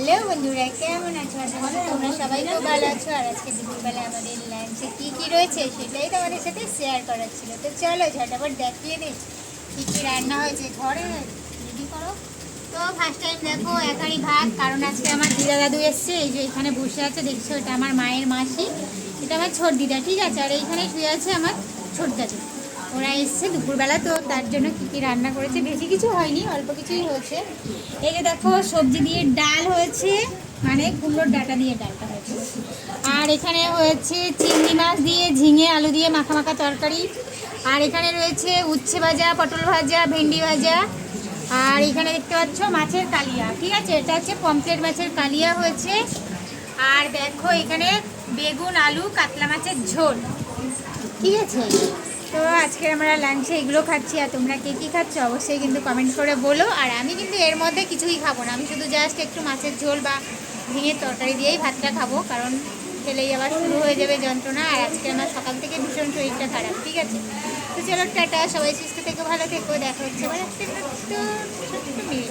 Hello বন্ধুরা, কেমন আছো? আশা করি তোমরা সবাই খুব ভালো আছো। আর আজকে দুপুরবেলা আমাদের লাঞ্চে কী কী রয়েছে সেটাই তোমাদের সাথে শেয়ার করার ছিল। তো চলো ঝটাপট দেখিয়ে দিই কী কী রান্না হয়েছে। ঘরে রেডি করো। তো ফার্স্ট টাইম দেখো একারই ভাত, কারণ আজকে আমার দিদা দাদু এসছে। এই যে এখানে বসে আছে দেখছো, এটা আমার মায়ের মাসি, এটা আমার ছোট দিদা, ঠিক আছে। আর এইখানে শুয়ে আছে আমার ছোট দাদু। ওরা এসছে দুপুরবেলা, তো তার জন্য কী কী রান্না করেছে বেশি কিছু হয়নি, অল্প কিছুই হয়েছে। এই যে দেখো সবজি দিয়ে ডাল হয়েছে, মানে কুমড়োর ডাঁটা দিয়ে ডালটা হয়েছে। আর এখানে হয়েছে চিংড়ি মাছ দিয়ে ঝিঙে আলু দিয়ে মাখা মাখা তরকারি। আর এখানে রয়েছে উচ্ছে ভাজা, পটল ভাজা, ভেন্ডি ভাজা। আর এখানে দেখতে পাচ্ছ মাছের কালিয়া, ঠিক আছে, এটা হচ্ছে পমফ্রেট মাছের কালিয়া হয়েছে। আর দেখো এখানে বেগুন আলু কাতলা মাছের ঝোল, ঠিক আছে। তো আজকে আমরা লাঞ্চে এগুলো খাচ্ছি। আর তোমরা কে কী খাচ্ছ অবশ্যই কিন্তু কমেন্ট করে বলো। আর আমি কিন্তু এর মধ্যে কিছুই খাবো না, আমি শুধু জাস্ট একটু মাছের ঝোল বা ঝিঙের তরকারি দিয়েই ভাতটা খাবো, কারণ খেলেই আবার শুরু হয়ে যাবে যন্ত্রণা। আর আজকে আমার সকাল থেকে ভীষণ শরীরটা খারাপ, ঠিক আছে। তো চলো টাটা, সবাই সুস্থ থেকো, ভালো থেকো, দেখা হচ্ছে আবার একটা ছোট্ট ছোট্ট মেয়ে।